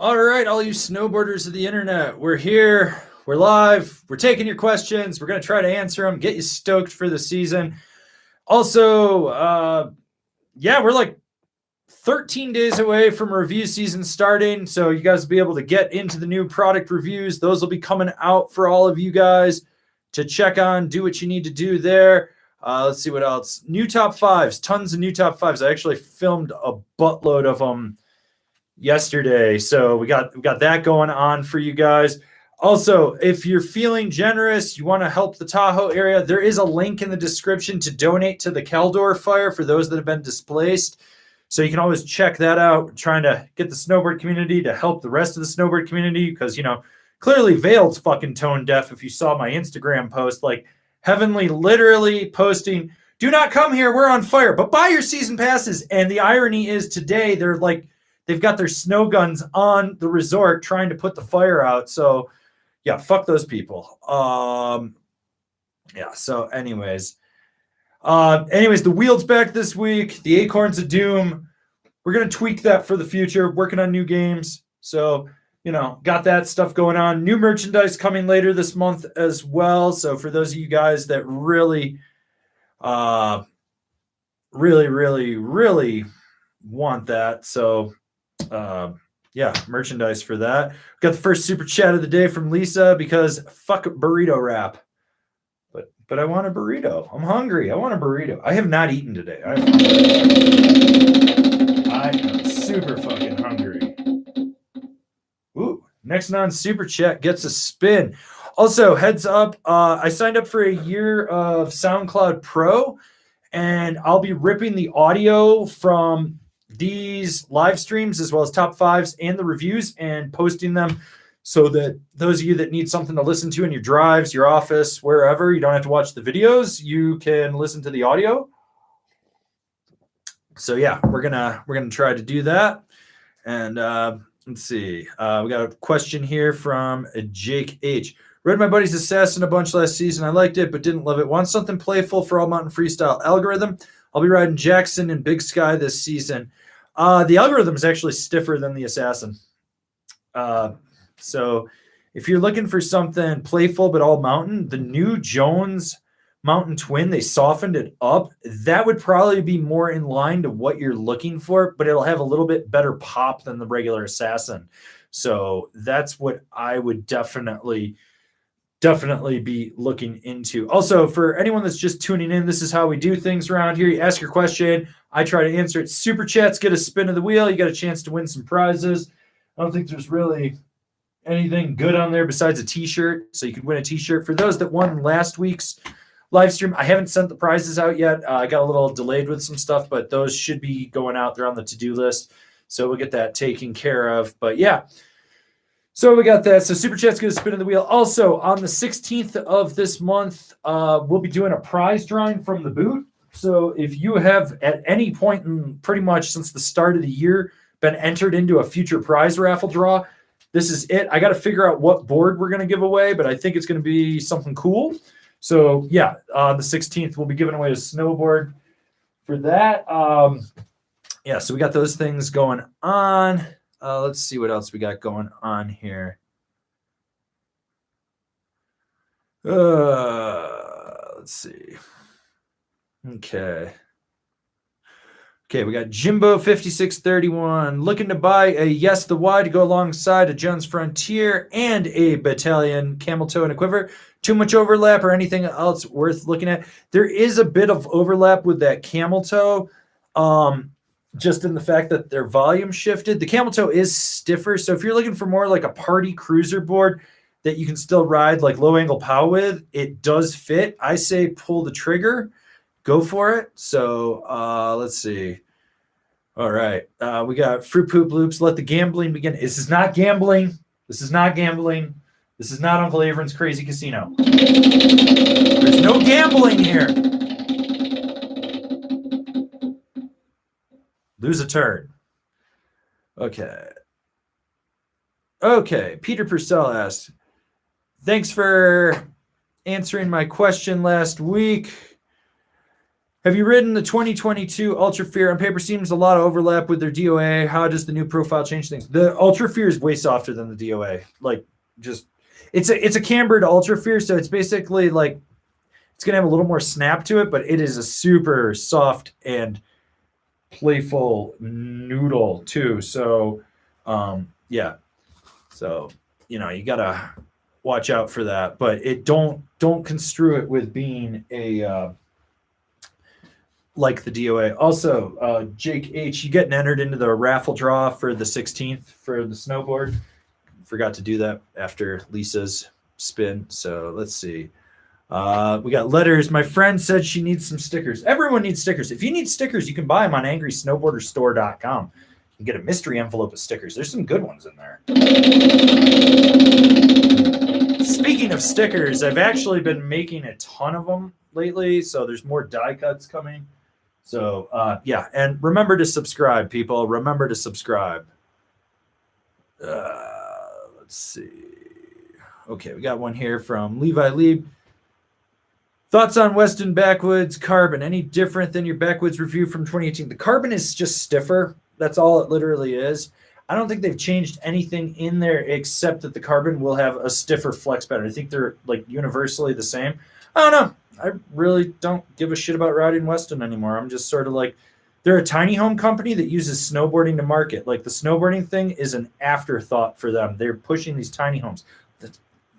All right, all you snowboarders of the internet, we're here. We're live. We're taking your questions. We're going to try to answer them, get you stoked for the season. Also, we're like 13 days away from review season starting. So you guys will be able to get into the new product reviews. Those will be coming out for all of you guys to check on, do what you need to do there. Let's see what else. New top fives, tons of new top fives. I actually filmed a buttload of them yesterday. So we got that going on for you guys. Also, if you're feeling generous, you want to help the Tahoe area, there is a link in the description to donate to the Caldor fire for those that have been displaced. So you can always check that out. We're trying to get the snowboard community to help the rest of the snowboard community because, clearly Veiled's fucking tone deaf. If you saw my Instagram post, like Heavenly literally posting, "Do not come here, we're on fire, but buy your season passes." And the irony is today they've got their snow guns on the resort trying to put the fire out. So yeah, fuck those people. So anyways, the wheel's back this week. The Acorns of Doom. We're going to tweak that for the future, working on new games. So, got that stuff going on. New merchandise coming later this month as well. So for those of you guys that really want that. So, merchandise for that. Got the first super chat of the day from Lisa because fuck burrito wrap. But I want a burrito. I'm hungry. I want a burrito. I have not eaten today. I am super fucking hungry. Ooh, next non-super chat gets a spin. Also, heads up, I signed up for a year of SoundCloud Pro, and I'll be ripping the audio from these live streams as well as top fives and the reviews and posting them so that those of you that need something to listen to in your drives, your office, wherever, you don't have to watch the videos, you can listen to the audio. So yeah, we're gonna try to do that. And let's see, we got a question here from Jake H. Read my buddy's Assassin a bunch last season. I liked it but didn't love it. Want something playful for All Mountain Freestyle algorithm. I'll be riding Jackson and Big Sky this season. The algorithm is actually stiffer than the Assassin. So if you're looking for something playful but all mountain, the new Jones Mountain Twin, they softened it up. That would probably be more in line to what you're looking for, but it'll have a little bit better pop than the regular Assassin. So that's what I would definitely be looking into. Also, for anyone that's just tuning in, this is how we do things around here. You ask your question, I try to answer it. Super chats get a spin of the wheel. You got a chance to win some prizes. I don't think there's really anything good on there besides a t-shirt. So you could win a t-shirt. For those that won last week's live stream, I haven't sent the prizes out yet. I got a little delayed with some stuff, but those should be going out. They're on the to-do list. So we'll get that taken care of. But yeah. So we got that. So Super Chat's going to spin in the wheel. Also, on the 16th of this month, we'll be doing a prize drawing from the booth. So if you have at any point in pretty much since the start of the year been entered into a future prize raffle draw, this is it. I got to figure out what board we're going to give away, but I think it's going to be something cool. So yeah, on the 16th, we'll be giving away a snowboard for that. So we got those things going on. Let's see what else we got going on here. Let's see. Okay, we got Jimbo 5631 looking to buy a Yes the Y to go alongside a Jones Frontier and a Battalion Camel Toe and a Quiver. Too much overlap or anything else worth looking at? There is a bit of overlap with that Camel Toe. Just in the fact that their volume shifted. The Camel Toe is stiffer. So if you're looking for more like a party cruiser board that you can still ride like low angle pow with, it does fit. I say pull the trigger, go for it. So let's see. All right. We got Fruit Poop Loops. Let the gambling begin. This is not gambling. This is not Uncle Avran's Crazy Casino. There's no gambling here. Lose a turn. Okay. Peter Purcell asks, thanks for answering my question last week. Have you ridden the 2022 Ultra Fear? On paper seems a lot of overlap with their DOA. How does the new profile change things? The Ultra Fear is way softer than the DOA. Like, just it's a cambered Ultra Fear, so it's basically like it's gonna have a little more snap to it, but it is a super soft and playful noodle too. So, yeah. So you gotta watch out for that, but it don't construe it with being a like the DOA. Also, Jake H, you getting entered into the raffle draw for the 16th for the snowboard. Forgot to do that after Lisa's spin. So let's see. We got letters. My friend said she needs some stickers. Everyone needs stickers. If you need stickers, you can buy them on angrysnowboarderstore.com. You can get a mystery envelope of stickers. There's some good ones in there. Speaking of stickers, I've actually been making a ton of them lately, so there's more die cuts coming. So, yeah, and remember to subscribe, people. Remember to subscribe. Let's see. Okay, we got one here from Levi Lieb. Thoughts on Weston Backwoods Carbon? Any different than your Backwoods review from 2018? The Carbon is just stiffer. That's all it literally is. I don't think they've changed anything in there except that the Carbon will have a stiffer flex pattern. I think they're like universally the same. I don't know. I really don't give a shit about riding Weston anymore. I'm just sort of like, they're a tiny home company that uses snowboarding to market. Like the snowboarding thing is an afterthought for them. They're pushing these tiny homes.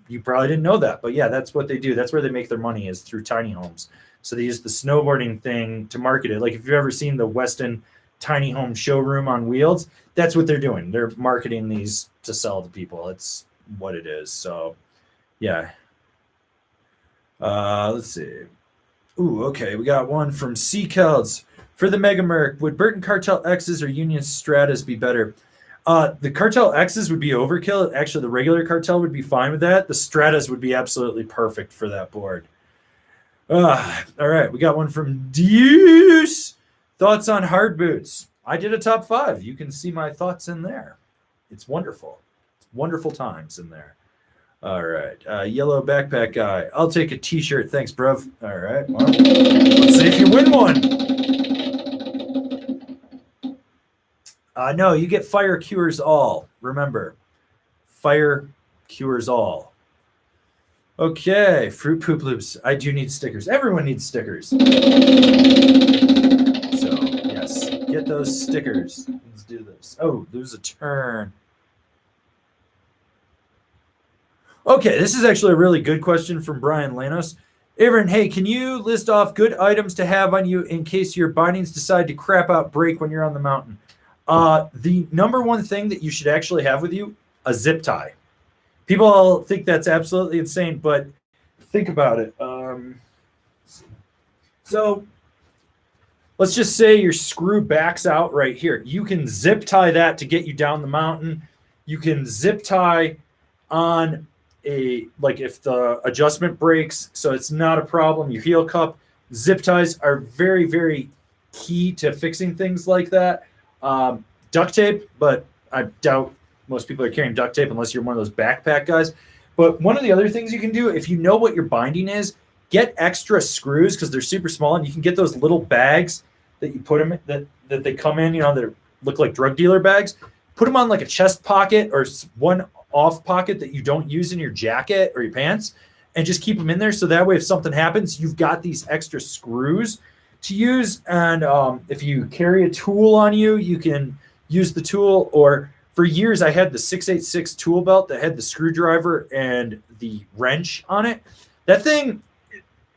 You probably didn't know that, but yeah, that's what they do. That's where they make their money, is through tiny homes. So they use the snowboarding thing to market it. Like if you've ever seen the Weston tiny home showroom on wheels, that's what they're doing. They're marketing these to sell to people. It's what it is. So yeah. Let's see. Ooh, okay. We got one from C. Kelds. For the Mega Merc, would Burton Cartel X's or Union Stratas be better? The Cartel X's would be overkill. Actually, the regular Cartel would be fine with that. The Stratas would be absolutely perfect for that board. All right. We got one from Deuce. Thoughts on hard boots? I did a top 5. You can see my thoughts in there. It's wonderful. It's wonderful times in there. All right. Yellow backpack guy. I'll take a t-shirt. Thanks, bruv. All right. Well, let's see if you win one. No, you get fire cures all. Remember, fire cures all. Okay. Fruit poop loops. I do need stickers. Everyone needs stickers. So, yes. Get those stickers. Let's do this. Oh, lose a turn. Okay, this is actually a really good question from Brian Lanos. Avran, hey, can you list off good items to have on you in case your bindings decide to crap out break when you're on the mountain? The number one thing that you should actually have with you, a zip tie. People think that's absolutely insane, but think about it. So let's just say your screw backs out right here. You can zip tie that to get you down the mountain. You can zip tie on like if the adjustment breaks, so it's not a problem. Your heel cup, zip ties are very, very key to fixing things like that. Duct tape, but I doubt most people are carrying duct tape unless you're one of those backpack guys. But one of the other things you can do, if you know what your binding is, get extra screws because they're super small, and you can get those little bags that you put them in, that they come in, that look like drug dealer bags. Put them on like a chest pocket or one off pocket that you don't use in your jacket or your pants, and just keep them in there. So that way, if something happens, you've got these extra screws to use. And if you carry a tool on you, you can use the tool. Or for years, I had the 686 tool belt that had the screwdriver and the wrench on it. That thing,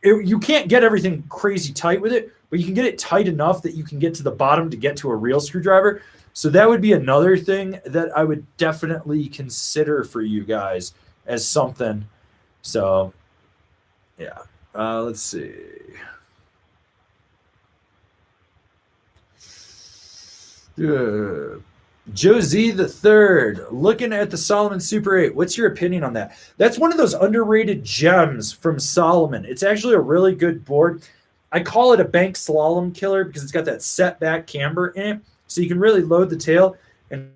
you can't get everything crazy tight with it, but you can get it tight enough that you can get to the bottom to get to a real screwdriver. So that would be another thing that I would definitely consider for you guys as something. So, yeah. Let's see. Josie the Third, looking at the Solomon Super 8. What's your opinion on that? That's one of those underrated gems from Solomon. It's actually a really good board. I call it a bank slalom killer because it's got that set back camber in it. So you can really load the tail and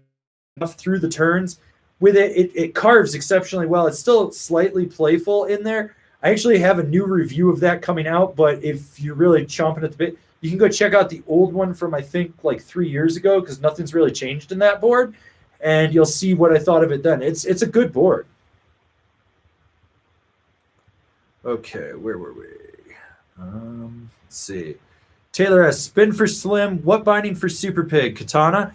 through the turns with it. It carves exceptionally well. It's still slightly playful in there. I actually have a new review of that coming out, but if you're really chomping at the bit, you can go check out the old one from I think like 3 years ago because nothing's really changed in that board, and you'll see what I thought of it then. It's a good board. Okay, where were we? Let's see. Taylor has spin for slim. What binding for Super Pig? Katana.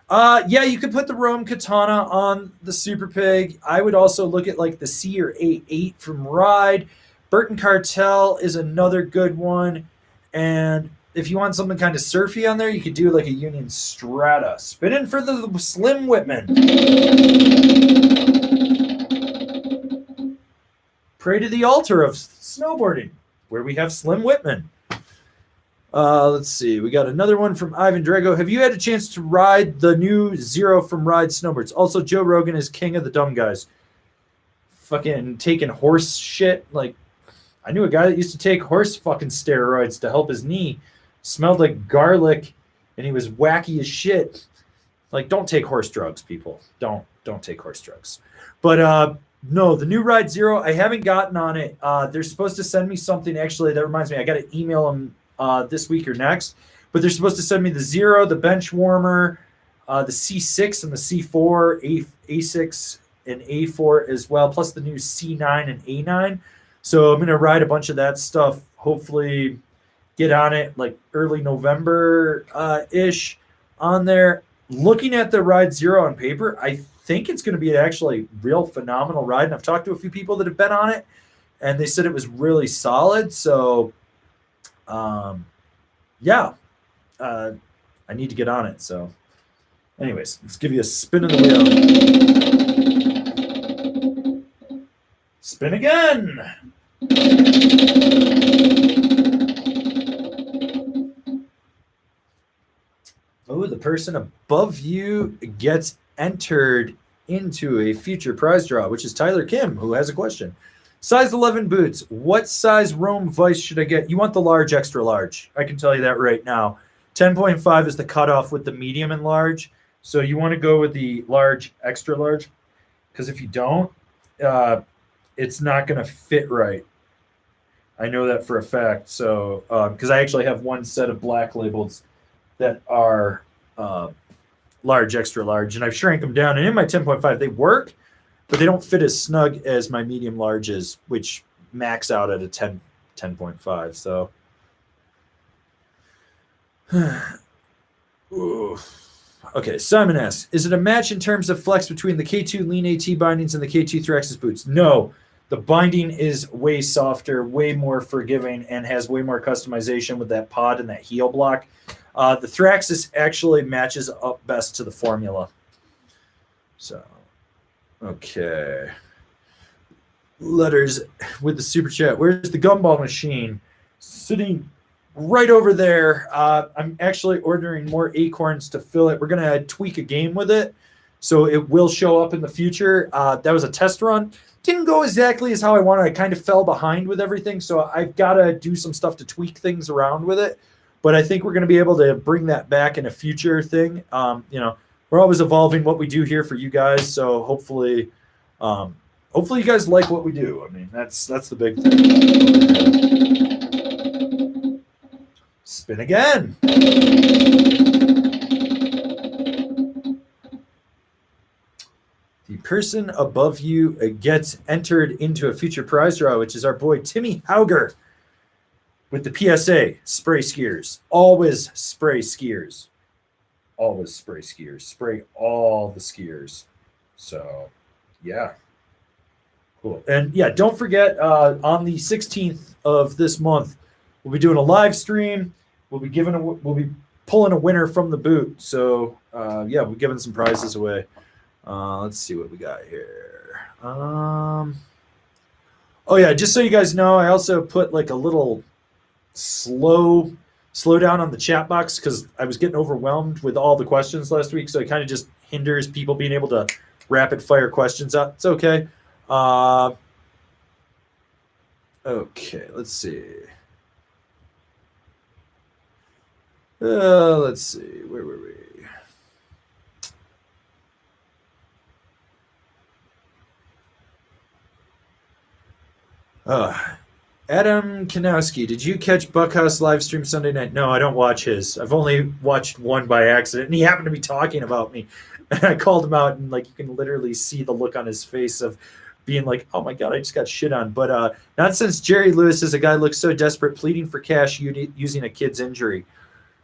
Yeah, you could put the Rome Katana on the Super Pig. I would also look at like the C or A8 from Ride. Burton Cartel is another good one. And if you want something kind of surfy on there, you could do like a Union Strata. Spinning for the Slim Whitman. Pray to the altar of snowboarding, where we have Slim Whitman. Let's see. We got another one from Ivan Drago. Have you had a chance to ride the new Zero from Ride Snowboards? Also, Joe Rogan is king of the dumb guys. Fucking taking horse shit. Like, I knew a guy that used to take horse fucking steroids to help his knee. Smelled like garlic, and he was wacky as shit. Like, don't take horse drugs, people. Don't take horse drugs. But no, the new Ride Zero, I haven't gotten on it. They're supposed to send me something. Actually, that reminds me, I got to email them this week or next. But they're supposed to send me the Zero, the bench warmer, the C6 and the C4, A6 and A4 as well, plus the new C9 and A9. So I'm going to ride a bunch of that stuff, hopefully get on it like early November-ish on there. Looking at the Ride Zero on paper, I think it's going to be actually real phenomenal ride. And I've talked to a few people that have been on it, and they said it was really solid. So, yeah, I need to get on it. So, anyways, let's give you a spin of the wheel. Spin again. Oh, the person above you gets entered into a future prize draw, which is Tyler Kim, who has a question. Size 11 boots. What size Rome Vice should I get? You want the large, extra large. I can tell you that right now. 10.5 is the cutoff with the medium and large. So you want to go with the large, extra large. Because if you don't, it's not going to fit right. I know that for a fact. So, because I actually have one set of black labels that are large, extra large, and I've shrank them down. And in my 10.5, they work, but they don't fit as snug as my medium larges, which max out at a 10.5. So, okay. Simon asks, is it a match in terms of flex between the K2 Lean AT bindings and the K2 Thraxis boots? No. The binding is way softer, way more forgiving, and has way more customization with that pod and that heel block. The Thraxis actually matches up best to the formula. So, okay. Letters with the super chat. Where's the gumball machine? Sitting right over there. I'm actually ordering more acorns to fill it. We're going to tweak a game with it, so it will show up in the future. That was a test run. Didn't go exactly as how I wanted. I kind of fell behind with everything, so I've got to do some stuff to tweak things around with it. But I think we're going to be able to bring that back in a future thing. We're always evolving what we do here for you guys. So hopefully you guys like what we do. I mean, that's the big thing. Spin again. The person above you gets entered into a future prize draw, which is our boy Timmy Hauger. With the PSA, spray skiers. Always spray skiers. Always spray skiers. Spray all the skiers. So, yeah. Cool. And, yeah, don't forget, on the 16th of this month, we'll be doing a live stream. We'll be pulling a winner from the boot. So, yeah, we're giving some prizes away. Let's see what we got here. Oh, yeah, just so you guys know, I also put, like, a little slow down on the chat box because I was getting overwhelmed with all the questions last week, so it kind of just hinders people being able to rapid fire questions out. It's okay. Okay, let's see. Let's see. Where were we? Adam Kanowski, did you catch Buckhouse live stream Sunday night? No, I don't watch his. I've only watched one by accident, and he happened to be talking about me. And I called him out, and like you can literally see the look on his face of being like, "Oh my god, I just got shit on." But not since Jerry Lewis is a guy looks so desperate, pleading for cash using a kid's injury.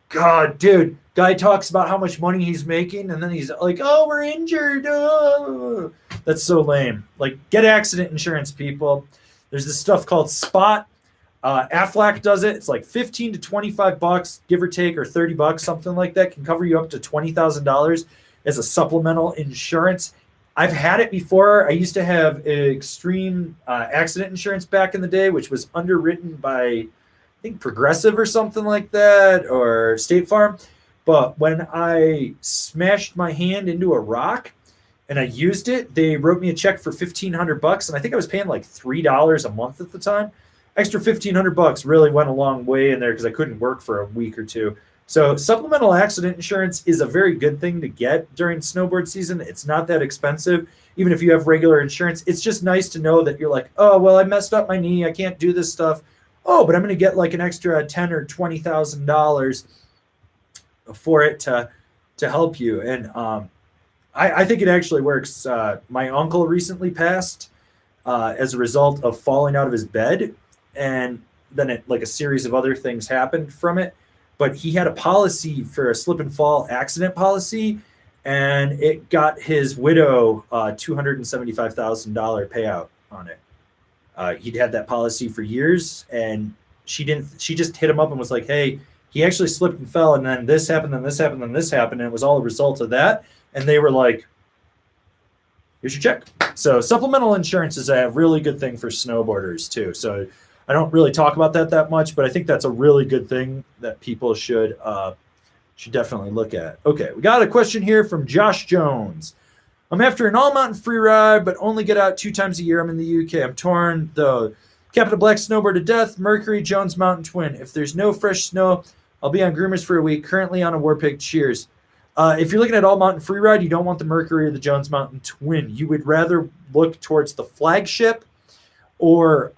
God, dude, guy talks about how much money he's making, and then he's like, "Oh, we're injured." Oh. That's so lame. Like, get accident insurance, people. There's this stuff called Spot. Aflac does it. It's like $15 to $25, give or take, or $30, something like that. Can cover you up to $20,000 as a supplemental insurance. I've had it before. I used to have extreme accident insurance back in the day, which was underwritten by, I think, Progressive or something like that, or State Farm. But when I smashed my hand into a rock and I used it, they wrote me a check for $1,500, and I think I was paying like $3 a month at the time. Extra $1,500 really went a long way in there because I couldn't work for a week or two. So supplemental accident insurance is a very good thing to get during snowboard season. It's not that expensive, even if you have regular insurance. It's just nice to know that you're like, oh, well, I messed up my knee. I can't do this stuff. Oh, but I'm going to get like an extra $10,000 or $20,000 for it to help you. And I think it actually works. My uncle recently passed as a result of falling out of his bed, and then like a series of other things happened from it. But he had a policy for a slip and fall accident policy, and it got his widow $275,000 payout on it. He'd had that policy for years, and she just hit him up and was like, hey, he actually slipped and fell, and then this happened, then this happened, then this happened, and it was all a result of that. And they were like, here's your check. So supplemental insurance is a really good thing for snowboarders too. So I don't really talk about that much, but I think that's a really good thing that people should definitely look at. Okay, we got a question here from Josh Jones. I'm after an all-mountain free ride, but only get out 2 times a year. I'm in the UK. I'm torn, though. Captain Black Snowboard to Death, Mercury, Jones Mountain Twin. If there's no fresh snow, I'll be on Groomers for a week. Currently on a Warpig. Cheers. If you're looking at all-mountain free ride, you don't want the Mercury or the Jones Mountain Twin. You would rather look towards the Flagship, or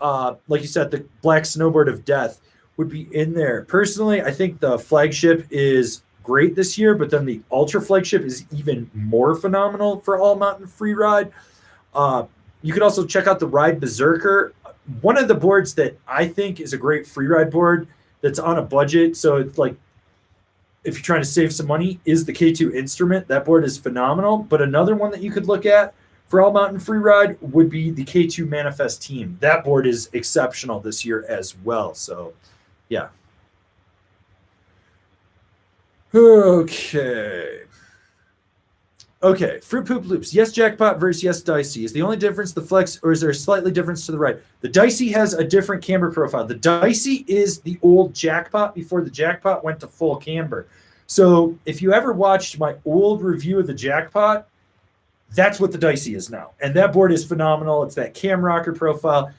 like you said, the Black Snowboard of Death would be in there. Personally, I think the Flagship is great this year, but then the Ultra Flagship is even more phenomenal for all mountain free ride. You could also check out the Ride Berserker. One of the boards that I think is a great free ride board that's on a budget, so it's like if you're trying to save some money, is the K2 Instrument. That board is phenomenal. But another one that you could look at for all mountain free ride would be the K2 Manifest Team. That board is exceptional this year as well. So, yeah. Okay. Fruit Poop Loops. Yes, Jackpot versus yes, Dicey. Is the only difference the Flex, or is there a slightly difference to the right? The Dicey has a different camber profile. The Dicey is the old Jackpot before the Jackpot went to full camber. So if you ever watched my old review of the Jackpot, that's what the Dicey is now. And that board is phenomenal. It's that cam rocker profile.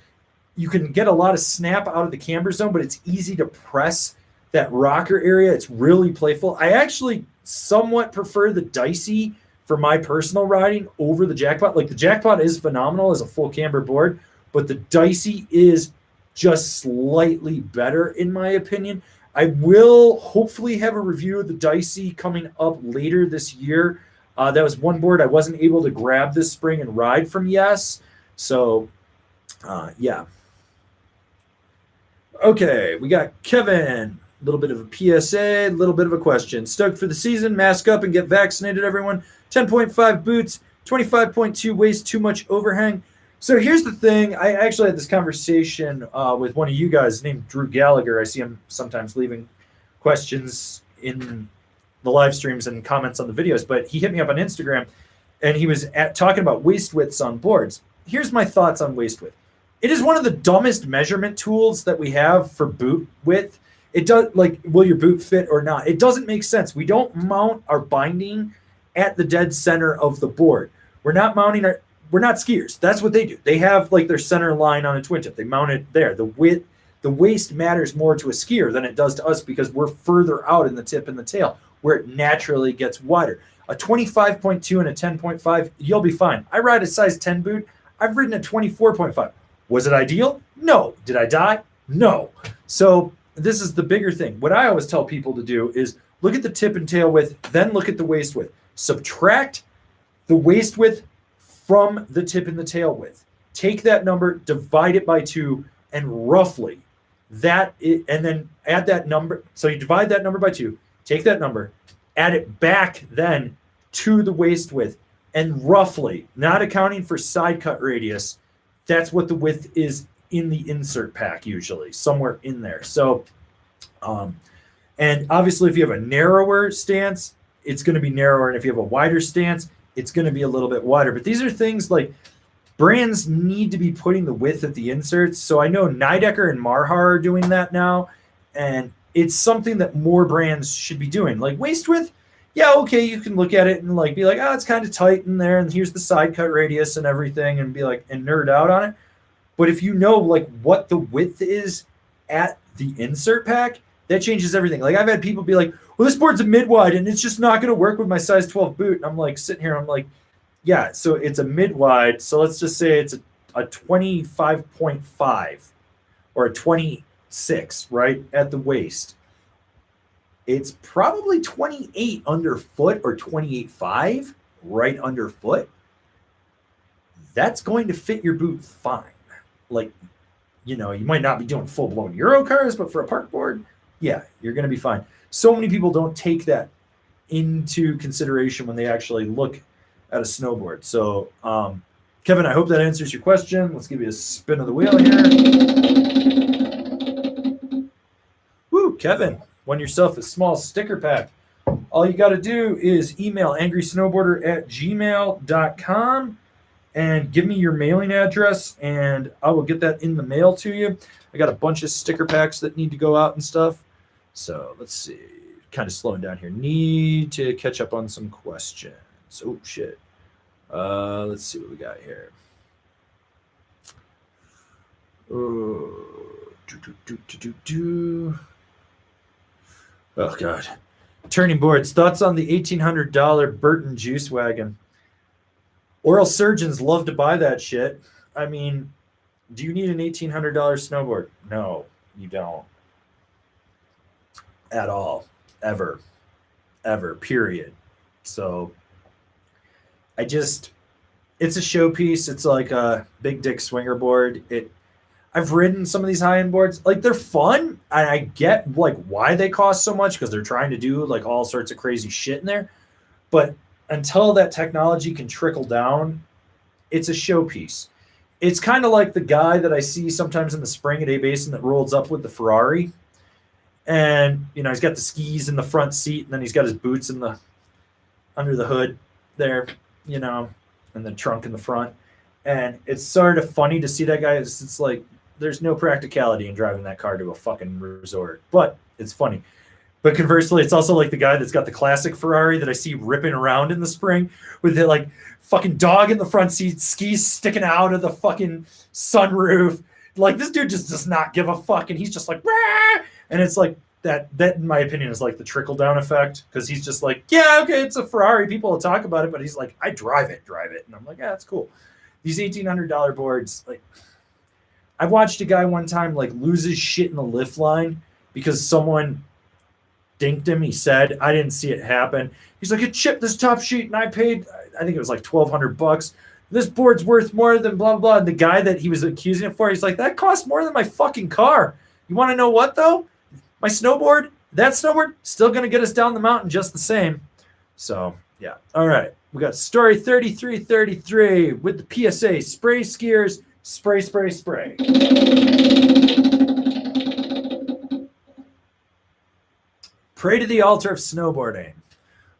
You can get a lot of snap out of the camber zone, but it's easy to press that rocker area. It's really playful. I actually somewhat prefer the Dicey for my personal riding over the Jackpot. Like, the Jackpot is phenomenal as a full camber board, but the Dicey is just slightly better in my opinion. I will hopefully have a review of the Dicey coming up later this year. That was one board I wasn't able to grab this spring and ride from Yes. So, yeah. Okay, we got Kevin. A little bit of a PSA, a little bit of a question. Stoked for the season, mask up and get vaccinated, everyone. 10.5 boots, 25.2 waist, too much overhang. So here's the thing. I actually had this conversation with one of you guys named Drew Gallagher. I see him sometimes leaving questions in the live streams and comments on the videos, but he hit me up on Instagram, and he was talking about waist widths on boards. Here's my thoughts on waist width. It is one of the dumbest measurement tools that we have for boot width. It does, like, will your boot fit or not? It doesn't make sense. We don't mount our binding at the dead center of the board. We're not skiers. That's what they do. They have like their center line on a twin tip. They mount it there. The waist matters more to a skier than it does to us because we're further out in the tip and the tail where it naturally gets wider. A 25.2 and a 10.5, you'll be fine. I ride a size 10 boot. I've ridden a 24.5. Was it ideal? No. Did I die? No. So this is the bigger thing. What I always tell people to do is look at the tip and tail width, then look at the waist width. Subtract the waist width from the tip and the tail width. Take that number, divide it by 2, and roughly and then add that number. So you divide that number by 2, take that number, add it back then to the waist width, and roughly, not accounting for side cut radius, that's what the width is in the insert pack usually, somewhere in there. So, and obviously if you have a narrower stance, it's going to be narrower. And if you have a wider stance, it's going to be a little bit wider. But these are things like brands need to be putting the width at the inserts. So I know Nidecker and Marhar are doing that now. And it's something that more brands should be doing. Like waist width, yeah, okay, you can look at it and like be like, oh, it's kind of tight in there, and here's the side cut radius and everything, and be like, and nerd out on it. But if you know like what the width is at the insert pack, that changes everything. Like I've had people be like, well, this board's a mid-wide and it's just not going to work with my size 12 boot. And I'm like sitting here, I'm like, yeah, so it's a mid-wide. So let's just say it's a 25.5 or a 26, right, at the waist. It's probably 28 underfoot or 28.5 right underfoot. That's going to fit your boot fine. Like, you know, you might not be doing full-blown Euro cars, but for a park board, yeah, you're going to be fine. So many people don't take that into consideration when they actually look at a snowboard. So, Kevin, I hope that answers your question. Let's give you a spin of the wheel here. Woo, Kevin, won yourself a small sticker pack. All you got to do is email angrysnowboarder@gmail.com and give me your mailing address, and I will get that in the mail to you. I got a bunch of sticker packs that need to go out and stuff. So let's see. Kind of slowing down here. Need to catch up on some questions. Oh, shit. Let's see what we got here. Oh, God. Turning boards. Thoughts on the $1,800 Burton Juice Wagon? Oral surgeons love to buy that shit. I mean, do you need an $1,800 snowboard? No, you don't. At all. Ever. Period. So it's a showpiece. It's like a big dick swinger board. I've ridden some of these high-end boards. Like, they're fun. And I get like why they cost so much, because they're trying to do like all sorts of crazy shit in there. But until that technology can trickle down, it's a showpiece. It's kind of like the guy that I see sometimes in the spring at A-Basin that rolls up with the Ferrari. And, you know, he's got the skis in the front seat, and then he's got his boots under the hood there, you know, and the trunk in the front. And it's sort of funny to see that guy. It's like there's no practicality in driving that car to a fucking resort, but it's funny. But conversely, it's also like the guy that's got the classic Ferrari that I see ripping around in the spring with the like fucking dog in the front seat, skis sticking out of the fucking sunroof. Like, this dude just does not give a fuck, and he's just like, rah! And it's like that in my opinion is like the trickle down effect, because he's just like, yeah, okay, it's a Ferrari, people will talk about it, but he's like, I drive it, and I'm like, yeah, that's cool. These $1,800 boards, like, I watched a guy one time like lose his shit in the lift line because someone dinked him. He said, I didn't see it happen. He's like, it chipped this top sheet, and I paid, I think it was like $1,200. This board's worth more than blah, blah, blah. And the guy that he was accusing it for, he's like, that cost more than my fucking car. You want to know what, though? My snowboard, that snowboard, still going to get us down the mountain just the same. So, yeah. All right. We got story 3333 with the PSA. Spray skiers, spray, spray, spray. Pray to the altar of snowboarding.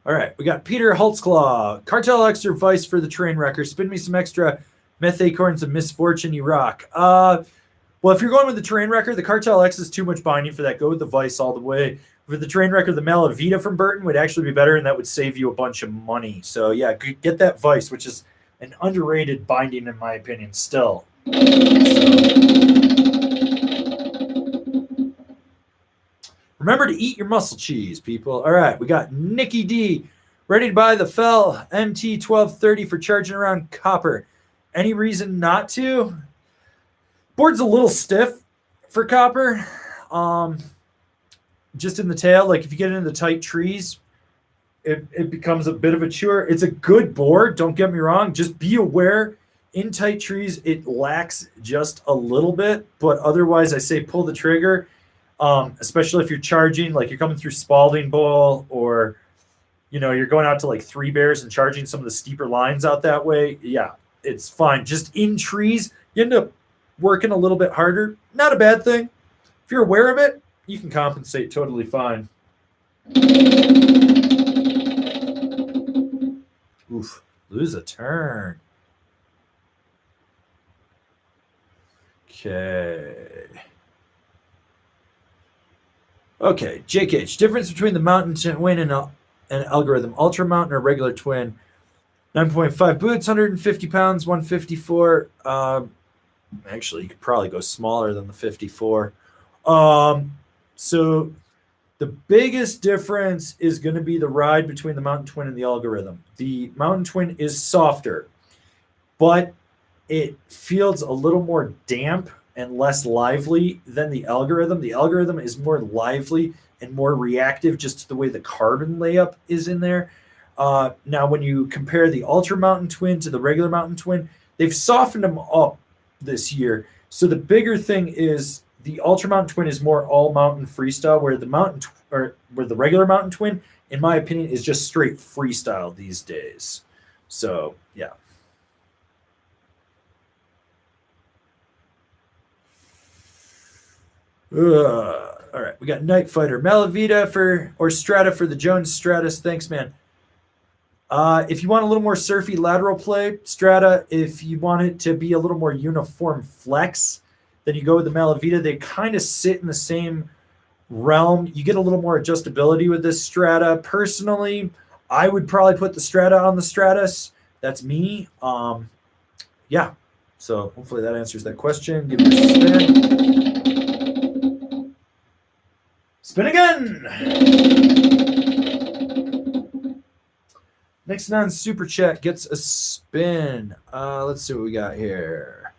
All right, we got Peter Holtzclaw. Cartel extra vice for the train wrecker. Spin me some extra meth acorns of misfortune, you rock. Well, if you're going with the train wrecker, the Cartel X is too much binding for that. Go with the vice all the way. For the train wrecker, the Malavita from Burton would actually be better, and that would save you a bunch of money. So, yeah, get that vice, which is an underrated binding in my opinion still. Remember to eat your muscle cheese, people. All right, we got Nikki D. Ready to buy the Fell MT1230 for charging around copper. Any reason not to? Board's a little stiff for copper. Just in the tail, like if you get into the tight trees, it becomes a bit of a chewer. It's a good board, don't get me wrong. Just be aware, in tight trees, it lacks just a little bit, but otherwise I say pull the trigger, especially if you're charging, like you're coming through Spalding Bowl, or you're going out to like Three Bears and charging some of the steeper lines out that way. Yeah, it's fine. Just in trees, you end up working a little bit harder. Not a bad thing. If you're aware of it, you can compensate totally fine. Oof, lose a turn. Okay, JKH. Difference between the mountain twin and an algorithm. Ultra mountain or regular twin. 9.5 boots, 150 pounds, 154. Actually, you could probably go smaller than the 54. So the biggest difference is going to be the ride between the mountain twin and the algorithm. The mountain twin is softer, but it feels a little more damp and less lively than the algorithm. The algorithm is more lively and more reactive just to the way the carbon layup is in there. Now, when you compare the Ultra Mountain Twin to the regular Mountain Twin, they've softened them up this year. So the bigger thing is the Ultra Mountain Twin is more all mountain freestyle, where the regular Mountain Twin, in my opinion, is just straight freestyle these days. So yeah. All right, we got Night Fighter, Malavita or Strata for the Jones Stratus. Thanks, man. If you want a little more surfy lateral play, Strata. If you want it to be a little more uniform flex, then you go with the Malavita. They kind of sit in the same realm. You get a little more adjustability with this Strata. Personally, I would probably put the Strata on the Stratus. That's me. Yeah. So hopefully that answers that question. Give it a spin. Spin again. Next non-super chat gets a spin. Let's see what we got here.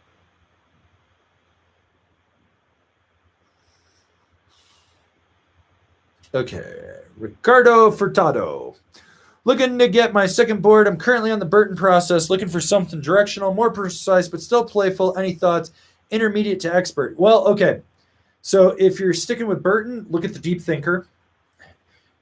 Okay, Ricardo Furtado. Looking to get my second board. I'm currently on the Burton process, looking for something directional, more precise, but still playful. Any thoughts? Intermediate to expert. Well, okay. So if you're sticking with Burton, look at the Deep Thinker.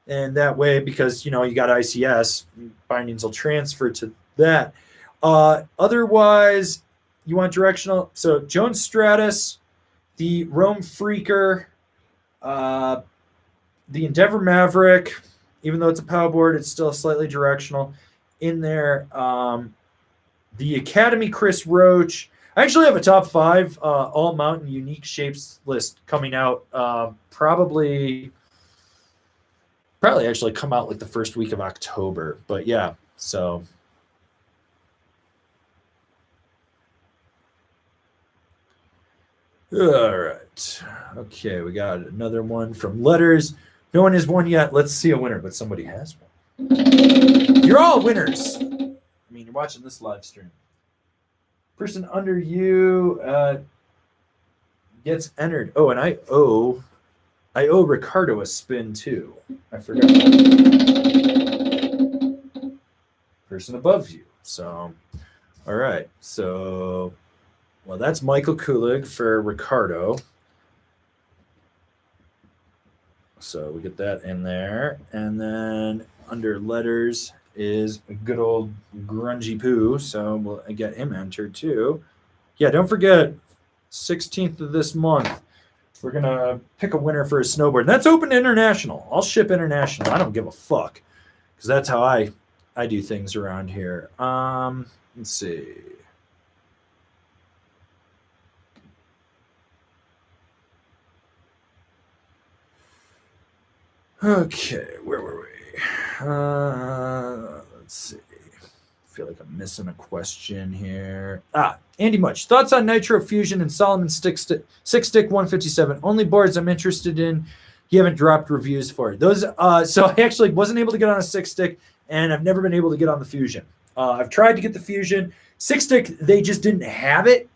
And that way, because, you got ICS, bindings will transfer to that. Otherwise, you want directional. So Jones Stratus, the Rome Freaker, the Endeavor Maverick, even though it's a power board, it's still slightly directional in there. The Academy Chris Roach. I actually have a top 5 all mountain unique shapes list coming out. Probably actually come out like the first week of October. But yeah, so. All right. Okay, we got another one from Letters. No one has won yet. Let's see a winner, but somebody has one. You're all winners. I mean, you're watching this live stream. Person under you gets entered. Oh, and I owe Ricardo a spin too. I forgot. Person above you. So, all right. So, well, that's Michael Kulig for Ricardo. So we get that in there. And then under letters is a good old grungy poo. So we'll get him entered too. Yeah, don't forget, 16th of this month, we're going to pick a winner for a snowboard. And that's open to international. I'll ship international. I don't give a fuck, because that's how I do things around here. Let's see. Okay, where were we? Let's see. I feel like I'm missing a question here. Andy Much. Thoughts on Nitro Fusion and Solomon Six Stick 157. Only boards I'm interested in. You haven't dropped reviews for it. Those. So I actually wasn't able to get on a Six Stick, and I've never been able to get on the Fusion. I've tried to get the Fusion. Six Stick, they just didn't have it.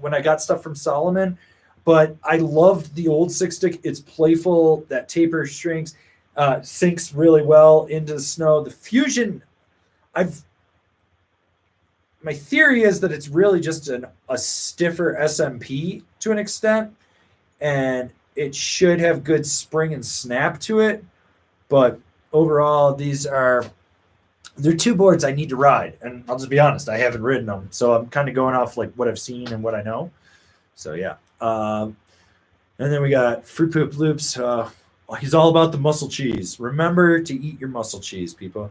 when I got stuff from Solomon, but I loved the old six stick. It's playful. That taper strings sinks really well into the snow. The Fusion, my theory is that it's really just a stiffer SMP to an extent, and it should have good spring and snap to it. But overall, they're two boards I need to ride, and I'll just be honest, I haven't ridden them, so I'm kind of going off like what I've seen and what I know. So yeah, and then we got Fruit Poop Loops. He's all about the muscle cheese. Remember to eat your muscle cheese, people.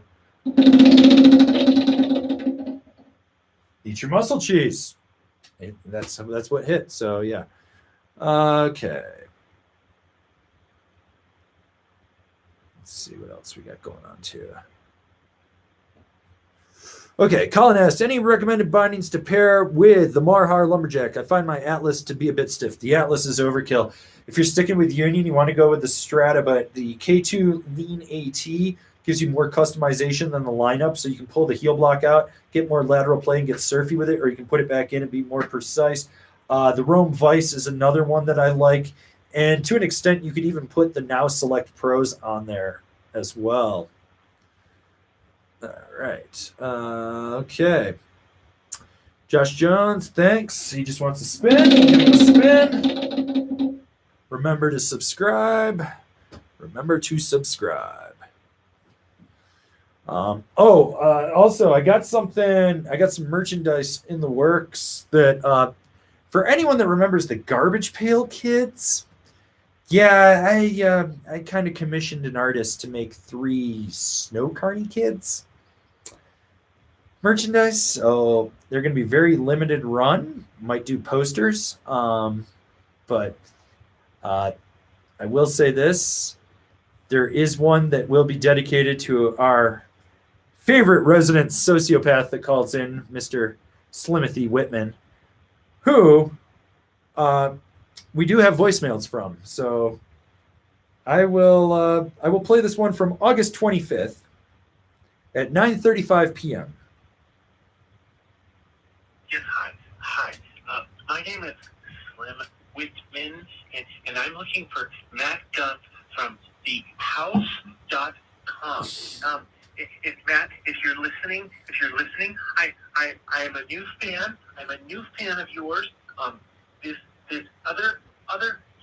Eat your muscle cheese. That's what hit. So yeah. Okay. Let's see what else we got going on too. Okay, Colin asked, any recommended bindings to pair with the Marhar Lumberjack? I find my Atlas to be a bit stiff. The Atlas is overkill. If you're sticking with Union, you want to go with the Strata, but the K2 Lean AT gives you more customization than the lineup, so you can pull the heel block out, get more lateral play, and get surfy with it, or you can put it back in and be more precise. The Rome Vice is another one that I like, and to an extent, you could even put the Now Select Pros on there as well. All right. Okay. Josh Jones, thanks. He just wants to spin. Give him a spin. Remember to subscribe. Remember to subscribe. Also, I got some merchandise in the works that for anyone that remembers the Garbage Pail Kids. Yeah, I kind of commissioned an artist to make 3 Snow Carney Kids merchandise, so they're going to be very limited run. Might do posters, but I will say this: there is one that will be dedicated to our favorite resident sociopath that calls in, Mr. Slimothy Whitman, who we do have voicemails from. So I will play this one from August 25th at 9:35 p.m. Yes, hi. My name is Slim Whitman, and I'm looking for Matt Guff from thehouse.com. If Matt, if you're listening, I am a new fan. I'm a new fan of yours. This other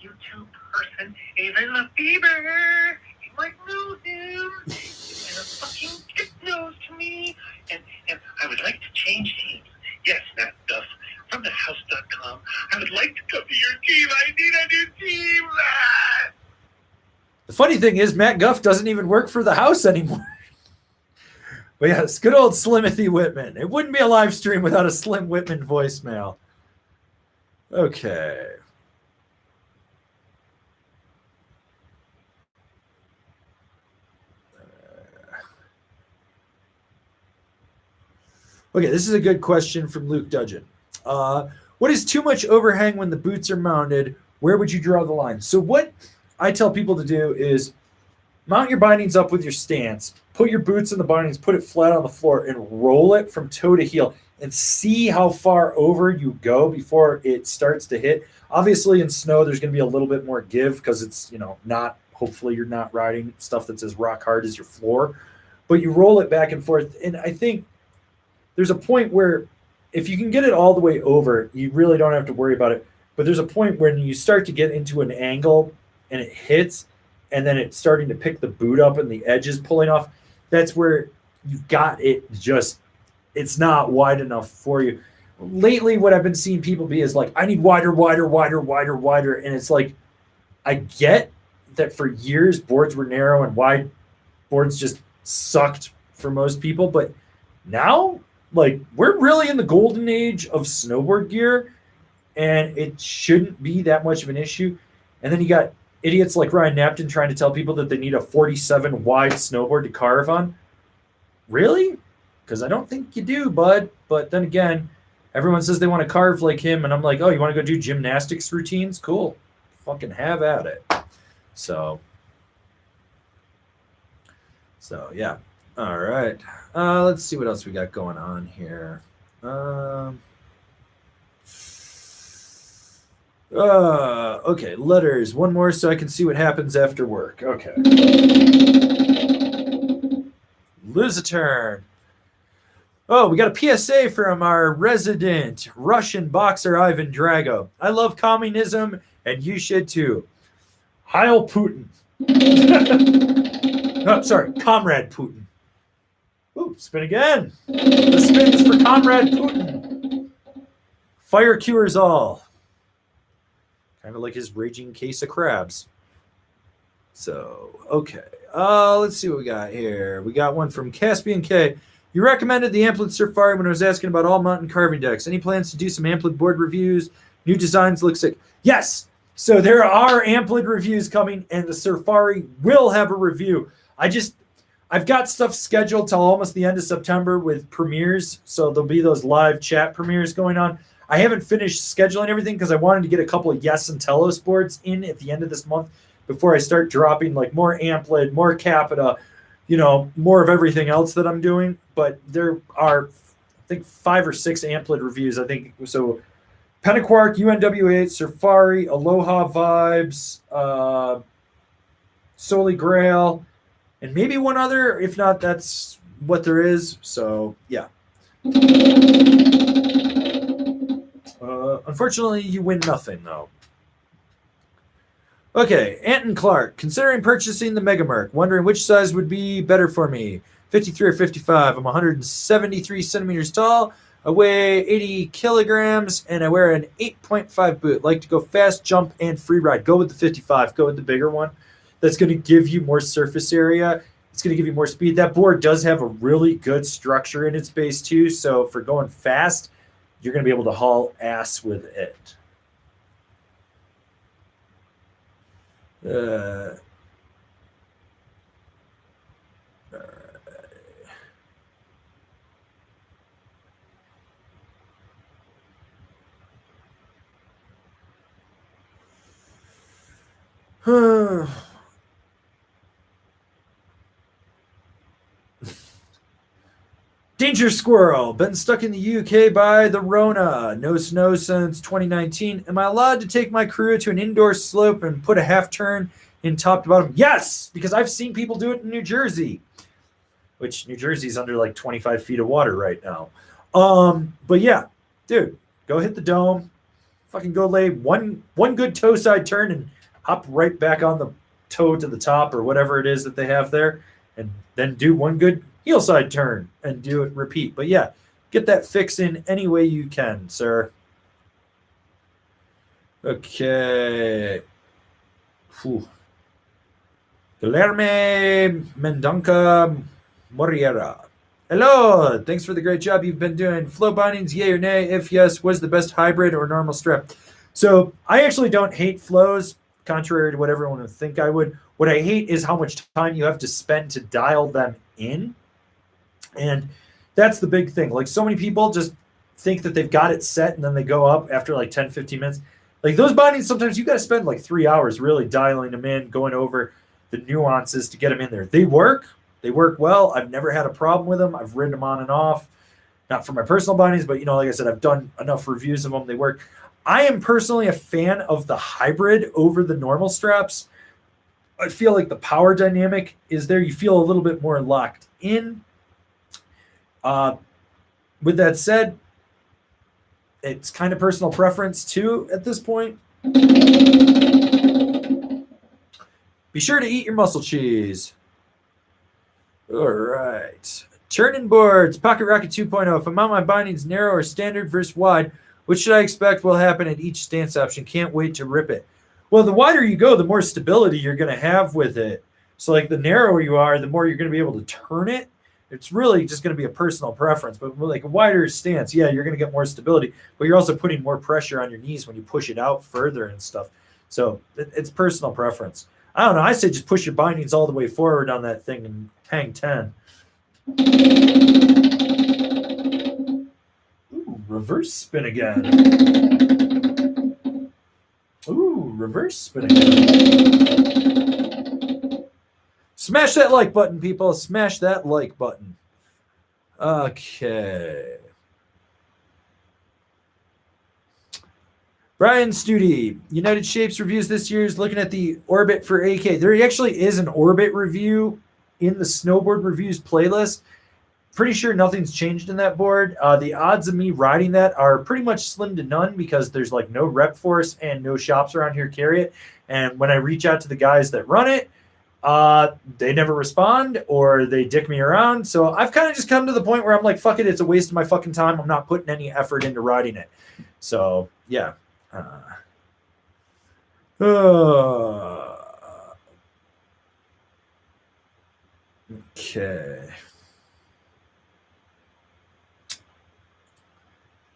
YouTube person, Avran LeFeber, you might know him. He's a fucking dick nose to me, and I would like to change teams. Yes, Matt Duff from thehouse.com. I would like to come to your team. I need a new team. The funny thing is, Matt Guff doesn't even work for the house anymore. But yeah, it's good old Slimothy Whitman. It wouldn't be a live stream without a Slim Whitman voicemail. Okay. Okay, this is a good question from Luke Dudgeon. What is too much overhang when the boots are mounted? Where would you draw the line? So what I tell people to do is mount your bindings up with your stance, put your boots in the bindings, put it flat on the floor, and roll it from toe to heel and see how far over you go before it starts to hit. Obviously, in snow, there's going to be a little bit more give because it's, not, hopefully you're not riding stuff that's as rock hard as your floor, but you roll it back and forth. And I think there's a point where if you can get it all the way over, you really don't have to worry about it. But there's a point when you start to get into an angle and it hits, and then it's starting to pick the boot up and the edges pulling off. That's where you've got it it's not wide enough for you. Lately, what I've been seeing people be is like, I need wider. And it's like, I get that for years boards were narrow and wide boards just sucked for most people. But now, like, we're really in the golden age of snowboard gear, and it shouldn't be that much of an issue. And then you got idiots like Ryan Napton trying to tell people that they need a 47 wide snowboard to carve on. Really? Because I don't think you do, bud. But then again, everyone says they want to carve like him, and I'm like, oh, you want to go do gymnastics routines? Cool. Fucking have at it. So yeah. All right. Let's see what else we got going on here. Okay, letters. One more so I can see what happens after work. Okay. Lose a turn. Oh, we got a PSA from our resident Russian boxer Ivan Drago. I love communism, and you should too. Heil Putin. Oh, sorry, Comrade Putin. Ooh, spin again. The spin is for Comrade Putin. Fire cures all. Kind of like his raging case of crabs. So, okay. Let's see what we got here. We got one from Caspian K. You recommended the Amplid Safari when I was asking about all mountain carving decks. Any plans to do some Amplid board reviews? New designs look sick. Yes. So there are Amplid reviews coming, and the Safari will have a review. I've got stuff scheduled till almost the end of September with premieres. So there'll be those live chat premieres going on. I haven't finished scheduling everything because I wanted to get a couple of Yes and Telos boards in at the end of this month before I start dropping like more Amplid, more Capita, more of everything else that I'm doing. But there are, I think, 5 or 6 Amplid reviews. I think so. Pennaquark, UNW8, Safari, Aloha Vibes, Soli Grail, and maybe one other. If not, that's what there is. So yeah. Unfortunately, you win nothing though. Okay, Anton Clark. Considering purchasing the Megamerc, wondering which size would be better for me. 53 or 55. I'm 173 centimeters tall. I weigh 80 kilograms, and I wear an 8.5 boot. Like to go fast, jump, and free ride. Go with the 55. Go with the bigger one. That's going to give you more surface area. It's going to give you more speed. That board does have a really good structure in its base, too. So for going fast, you're going to be able to haul ass with it. Danger Squirrel. Been stuck in the UK by the Rona. No snow since 2019. Am I allowed to take my crew to an indoor slope and put a half turn in top to bottom? Yes, because I've seen people do it in New Jersey, which New Jersey's under like 25 feet of water right now. But yeah, dude, go hit the dome. Fucking go lay one good toe side turn and hop right back on the toe to the top or whatever it is that they have there, and then do one good heel side turn and do it repeat. But yeah, get that fix in any way you can, sir. Okay. Guilherme Mendonca Moriera. Hello. Thanks for the great job you've been doing. Flow bindings, yay or nay? If yes, was the best hybrid or normal strap? So I actually don't hate flows, contrary to what everyone would think I would. What I hate is how much time you have to spend to dial them in. And that's the big thing. Like, so many people just think that they've got it set and then they go up after like 10, 15 minutes. Like, those bindings, sometimes you got to spend like 3 hours really dialing them in, going over the nuances to get them in there. They work. They work well. I've never had a problem with them. I've ridden them on and off. Not for my personal bindings, but, like I said, I've done enough reviews of them. They work. I am personally a fan of the hybrid over the normal straps. I feel like the power dynamic is there. You feel a little bit more locked in. With that said, it's kind of personal preference too at this point. Be sure to eat your muscle cheese. All right. Turning boards, Pocket Rocket 2.0. If I mount my bindings narrow or standard versus wide, what should I expect will happen at each stance option? Can't wait to rip it. Well, the wider you go, the more stability you're going to have with it. So like the narrower you are, the more you're going to be able to turn it. It's really just going to be a personal preference. But like a wider stance, yeah, you're going to get more stability. But you're also putting more pressure on your knees when you push it out further and stuff. So it's personal preference. I don't know. I say just push your bindings all the way forward on that thing and hang 10. Ooh, reverse spin again. Ooh, reverse spin again. Smash that like button, people. Smash that like button. Okay. Brian Studi, United Shapes reviews this year is looking at the Orbit for AK. There actually is an Orbit review in the Snowboard reviews playlist. Pretty sure nothing's changed in that board. The odds of me riding that are pretty much slim to none because there's like no rep force and no shops around here carry it. And when I reach out to the guys that run it, they never respond or they dick me around. So I've kind of just come to the point where I'm like, fuck it, it's a waste of my fucking time. I'm not putting any effort into riding it. So yeah. Okay.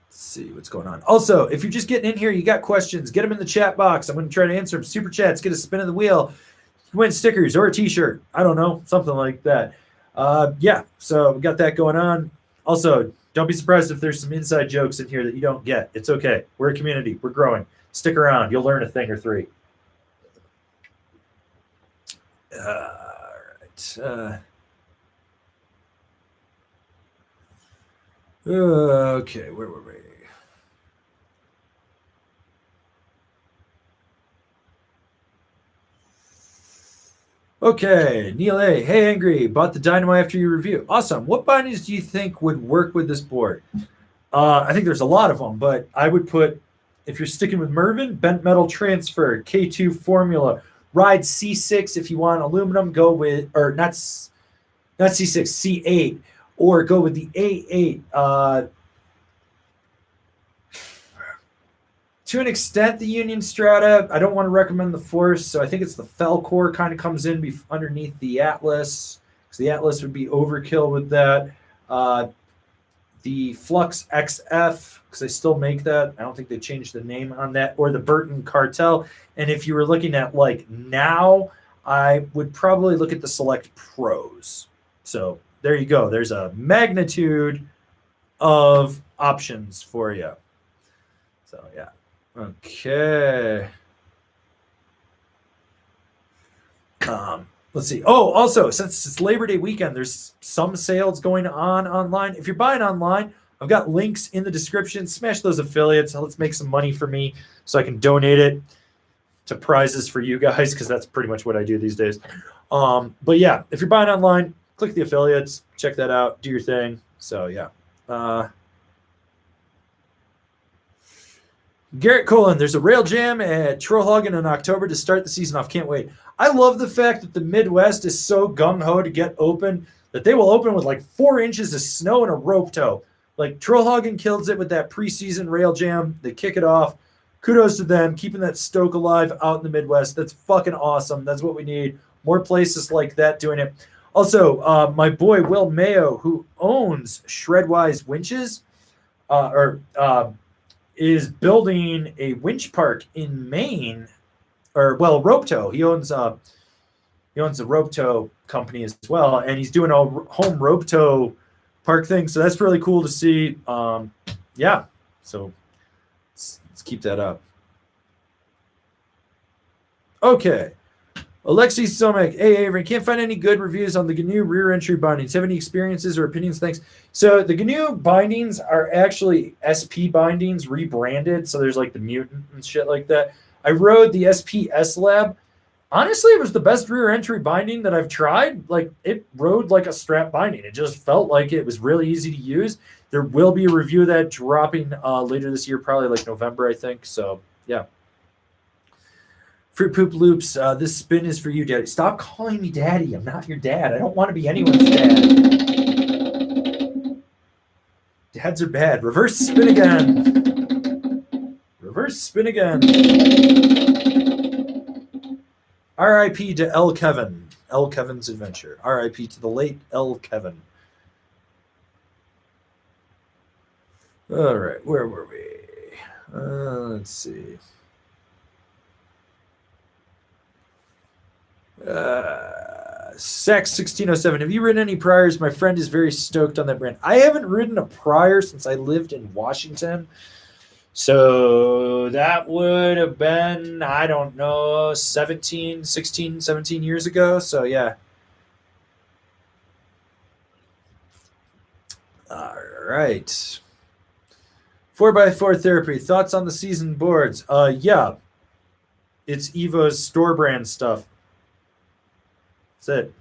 See what's going on. Also, if you're just getting in here, you got questions, get them in the chat box. I'm going to try to answer them. Super chats, get a spin of the wheel. You win stickers or a t-shirt. I don't know, something like that. Yeah, so we got that going on. Also, don't be surprised if there's some inside jokes in here that you don't get. It's okay. We're a community. We're growing. Stick around. You'll learn a thing or three. All right. Okay, where were we? Okay, Neil A. Hey, Angry. Bought the Dynamo after your review. Awesome. What bindings do you think would work with this board? I think there's a lot of them, but I would put, if you're sticking with Mervin, bent metal transfer, K2 formula, ride C6 if you want aluminum, go with, or not C6, C8, or go with the A8. To an extent, the Union Strata, I don't want to recommend the Force, so I think it's the Felcor kind of comes in underneath the Atlas, because the Atlas would be overkill with that. The Flux XF, because they still make that. I don't think they changed the name on that, or the Burton Cartel. And if you were looking at like now, I would probably look at the Select Pros. So there you go. There's a magnitude of options for you. So yeah. Okay. Let's see. Oh, also, since it's Labor Day weekend, there's some sales going on online. If you're buying online, I've got links in the description. Smash those affiliates. Let's make some money for me so I can donate it to prizes for you guys, because that's pretty much what I do these days. But yeah, if you're buying online, click the affiliates, check that out, do your thing. So yeah. Garrett Colon, there's a rail jam at Trollhagen in October to start the season off. Can't wait. I love the fact that the Midwest is so gung-ho to get open that they will open with like 4 inches of snow and a rope tow. Like Trollhagen kills it with that preseason rail jam. They kick it off. Kudos to them, keeping that Stoke alive out in the Midwest. That's fucking awesome. That's what we need. More places like that doing it. Also, my boy Will Mayo, who owns Shredwise Winches, is building a winch park in Maine, or well, rope tow. He owns a rope tow company as well, and he's doing a home rope tow park thing. So that's really cool to see. Yeah, so let's keep that up. Okay. Alexei Somek, hey Avran, can't find any good reviews on the GNU rear entry bindings. Have any experiences or opinions? Thanks. So the GNU bindings are actually SP bindings rebranded. So there's like the Mutant and shit like that. I rode the SPS Lab. Honestly, it was the best rear entry binding that I've tried. Like it rode like a strap binding. It just felt like it was really easy to use. There will be a review of that dropping later this year, probably like November, I think. So yeah. Fruit Poop Loops, this spin is for you, Daddy. Stop calling me Daddy. I'm not your dad. I don't want to be anyone's dad. Dads are bad. Reverse spin again. Reverse spin again. R.I.P. to L. Kevin. L. Kevin's Adventure. R.I.P. to the late L. Kevin. All right, where were we? Let's see. Sex 1607. Have you ridden any priors? My friend is very stoked on that brand. I haven't ridden a prior since I lived in Washington. So that would have been, I don't know, 17 years ago. So yeah. All right. 4x4 therapy. Thoughts on the season boards? Yeah. It's Evo's store brand stuff. That's it.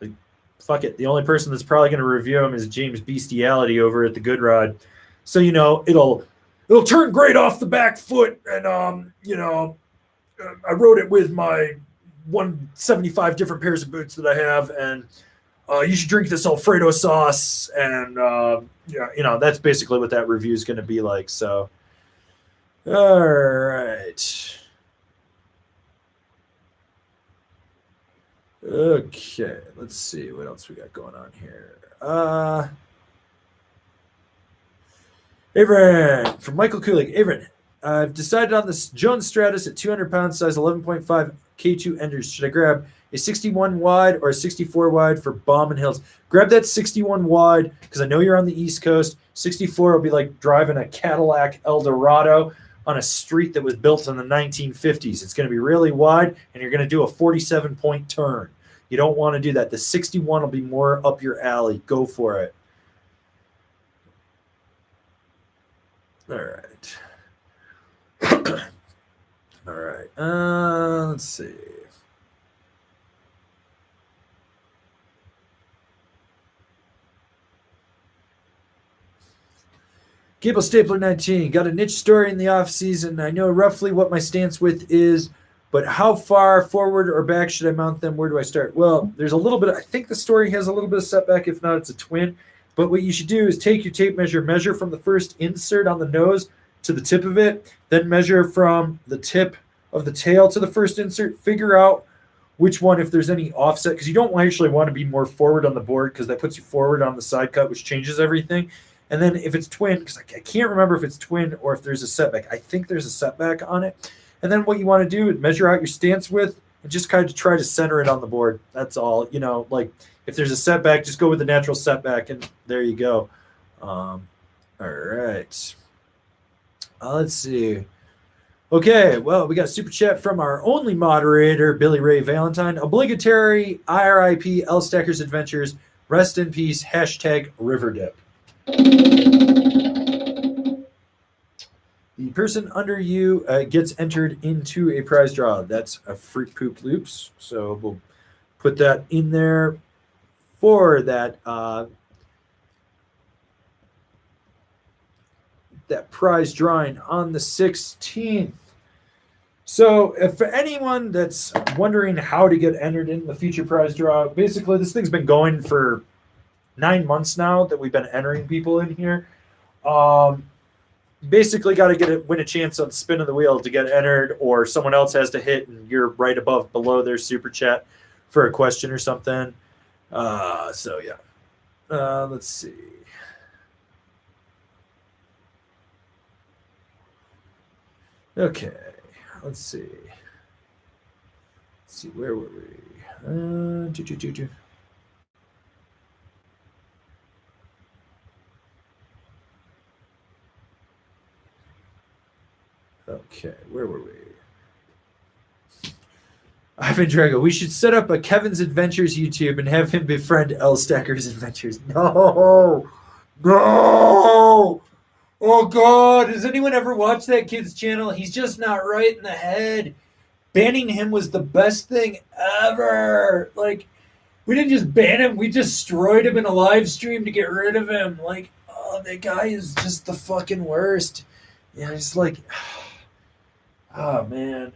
Like, fuck it. The only person that's probably going to review them is James Bestiality over at the Good Rod. So, it'll turn great off the back foot. And, I rode it with my 175 different pairs of boots that I have. And you should drink this Alfredo sauce. And, that's basically what that review is going to be like. So, all right. Okay, let's see what else we got going on here. Avran from Michael Kulig. Avran, I've decided on this Jones Stratus at 200 pounds, size 11.5 K2 enders. Should I grab a 61 wide or a 64 wide for Bomb and Hills? Grab that 61 wide because I know you're on the East Coast. 64 will be like driving a Cadillac Eldorado on a street that was built in the 1950s. It's going to be really wide, and you're going to do a 47-point turn. You don't want to do that. The 61 will be more up your alley. Go for it. All right. All right. Let's see. Cable Stapler 19. Got a niche story in the off season. I know roughly what my stance width is, but how far forward or back should I mount them? Where do I start? Well, there's a little bit. I think the story has a little bit of setback. If not, it's a twin. But what you should do is take your tape measure from the first insert on the nose to the tip of it, then measure from the tip of the tail to the first insert. Figure out which one, if there's any offset, because you don't actually want to be more forward on the board because that puts you forward on the side cut, which changes everything. And then if it's twin, because I can't remember if it's twin or if there's a setback. I think there's a setback on it. And then what you want to do is measure out your stance width and just kind of try to center it on the board. That's all. Like if there's a setback, just go with the natural setback, and there you go. All right. Let's see. Okay, well, we got a super chat from our only moderator, Billy Ray Valentine. Obligatory IRIP L Stackers Adventures. Rest in peace. #Riverdip. The person under you gets entered into a prize draw. That's a Fruit Poop Loops. So we'll put that in there for that that prize drawing on the 16th. So if anyone that's wondering how to get entered in the future prize draw, basically this thing's been going for 9 months now that we've been entering people in here. Basically got to win a chance on spin of the wheel to get entered, or someone else has to hit and you're right below their super chat for a question or something. So yeah. Let's see. Okay. Let's see. Where were we? Okay, where were we? Ivan Drago, we should set up a Kevin's Adventures YouTube and have him befriend L Stacker's Adventures. No! Oh, God. Has anyone ever watched that kid's channel? He's just not right in the head. Banning him was the best thing ever. Like, we didn't just ban him. We destroyed him in a live stream to get rid of him. Like, oh, that guy is just the fucking worst. Yeah, it's like... Oh, man.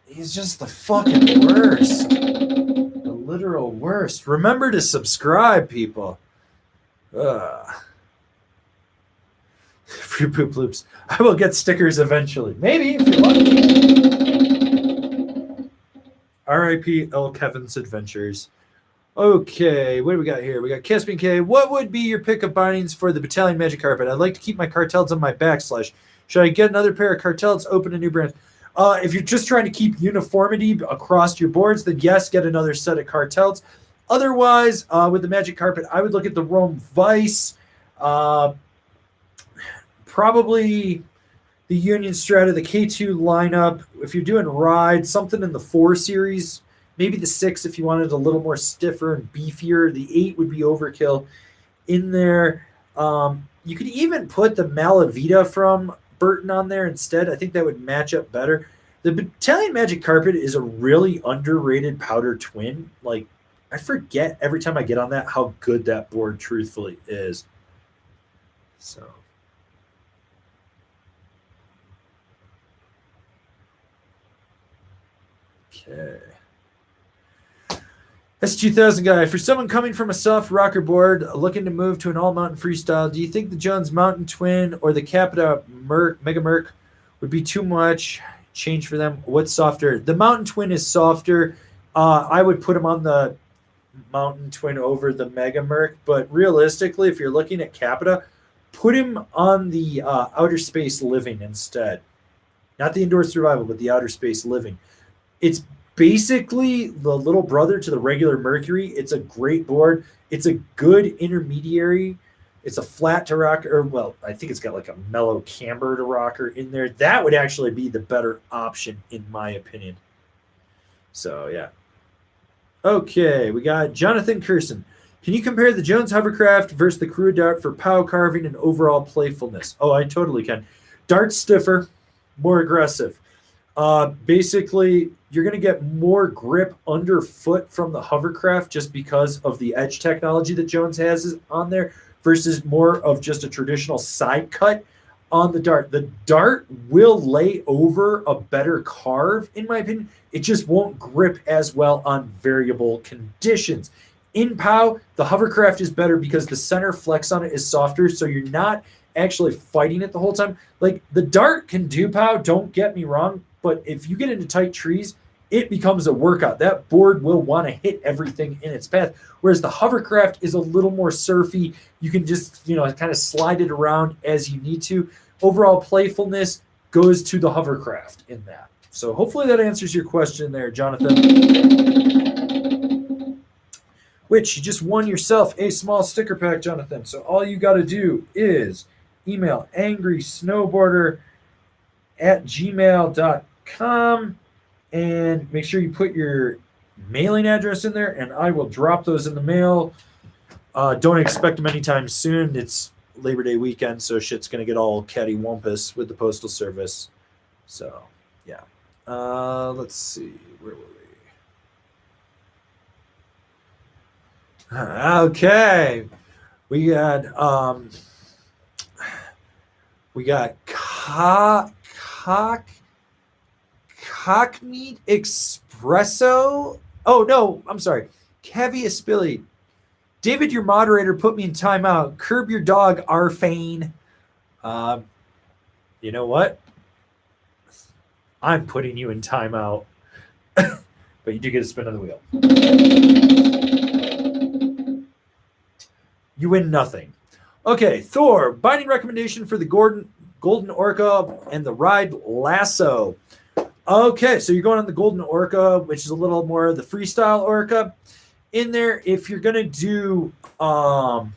He's just the fucking worst. The literal worst. Remember to subscribe, people. Free poop loops. I will get stickers eventually. Maybe, if you're lucky. R.I.P. L. Kevin's Adventures. Okay, what do we got here? We got Caspian K. What would be your pick of bindings for the Battalion Magic Carpet? I'd like to keep my cartels on my / should I get another pair of cartels, open a new brand? If you're just trying to keep uniformity across your boards, then yes, get another set of cartels. Otherwise, with the Magic Carpet, I would look at the Rome Vice, probably the Union Strata, the K2 lineup. If you're doing ride, something in the 4 series, maybe the 6 if you wanted a little more stiffer and beefier. The 8 would be overkill in there. You could even put the Malavita from Burton on there instead. I think that would match up better. The Battalion Magic Carpet is a really underrated powder twin. Like, I forget every time I get on that how good that board truthfully is. So. Okay. S2000 guy, for someone coming from a soft rocker board looking to move to an all mountain freestyle, do you think the Jones Mountain Twin or the Capita Mega Merc would be too much change for them? What's softer? The Mountain Twin is softer. I would put him on the Mountain Twin over the Mega Merc, but realistically, if you're looking at Capita, put him on the Outer Space Living instead. Not the Indoor Survival, but the Outer Space Living. It's basically the little brother to the regular Mercury. It's a great board. It's a good intermediary. It's a flat to rocker, or well, I think it's got like a mellow camber to rocker in there. That would actually be the better option in my opinion. So yeah. Okay, we got Jonathan Curson. Can you compare the Jones hovercraft versus the Crew Dart for pow carving and overall playfulness? Oh, I totally can. Dart's stiffer, more aggressive. Basically, you're going to get more grip underfoot from the hovercraft just because of the edge technology that Jones has on there versus more of just a traditional side cut on the Dart. The Dart will lay over a better carve, in my opinion. It just won't grip as well on variable conditions. In POW, the hovercraft is better because the center flex on it is softer, so you're not actually fighting it the whole time. Like, the Dart can do POW, don't get me wrong, but if you get into tight trees, it becomes a workout. That board will want to hit everything in its path. Whereas the hovercraft is a little more surfy. You can just, kind of slide it around as you need to. Overall playfulness goes to the hovercraft in that. So hopefully that answers your question there, Jonathan. Which you just won yourself a small sticker pack, Jonathan. So all you got to do is email angrysnowboarder@gmail.com and make sure you put your mailing address in there, and I will drop those in the mail. Don't expect them anytime soon. It's Labor Day weekend, so shit's going to get all cattywampus with the Postal Service. So, yeah. Let's see. Where were we? Okay. We got Cockmeat Espresso. Oh, no, I'm sorry. Cavi Aspili. David, your moderator, put me in timeout. Curb your dog, Arfane. You know what? I'm putting you in timeout. But you do get a spin of the wheel. You win nothing. Okay, Thor, binding recommendation for the Golden Orca and the Ride Lasso. Okay, so you're going on the Golden Orca, which is a little more of the freestyle Orca. In there, if you're going to do, let's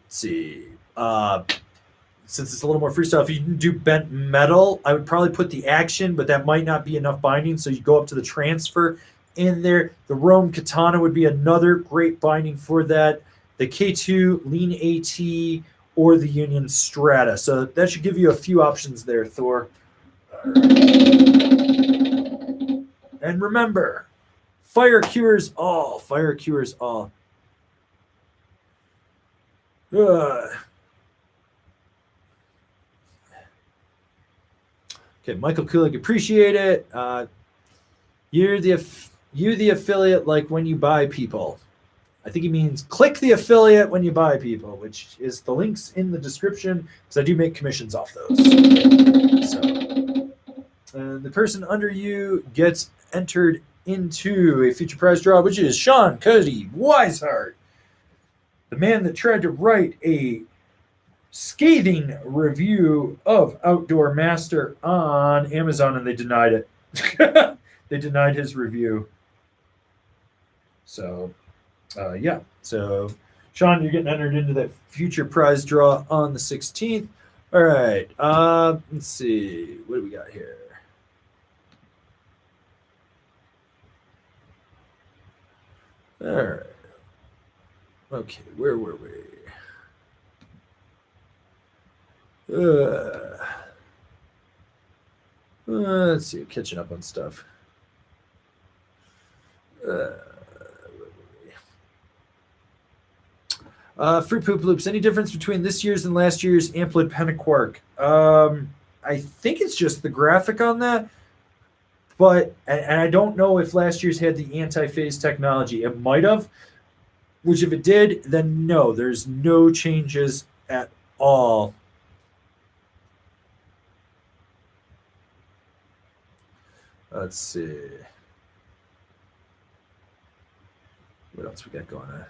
see, since it's a little more freestyle, if you do bent metal, I would probably put the action, but that might not be enough binding, so you go up to the transfer in there. The Rome Katana would be another great binding for that. The K2, Lean AT, or the Union Strata. So that should give you a few options there, Thor. And remember, fire cures all. Fire cures all. Okay, Michael Kulik, appreciate it. You the affiliate like when you buy people. I think he means click the affiliate when you buy people, which is the links in the description because I do make commissions off those. So, the person under you gets entered into a future prize draw, which is Sean Cody Wiseheart, the man that tried to write a scathing review of Outdoor Master on Amazon, and they denied it. They denied his review. So, yeah. So, Sean, you're getting entered into that future prize draw on the 16th. All right. Let's see. What do we got here? All right. Okay, where were we? Let's see, catching up on stuff. Fruit Poop Loops. Any difference between this year's and last year's Amplid Pennaquark? I think it's just the graphic on that. But, and I don't know if last year's had the anti-phase technology. It might have, which if it did, then no, there's no changes at all. Let's see. What else we got going on?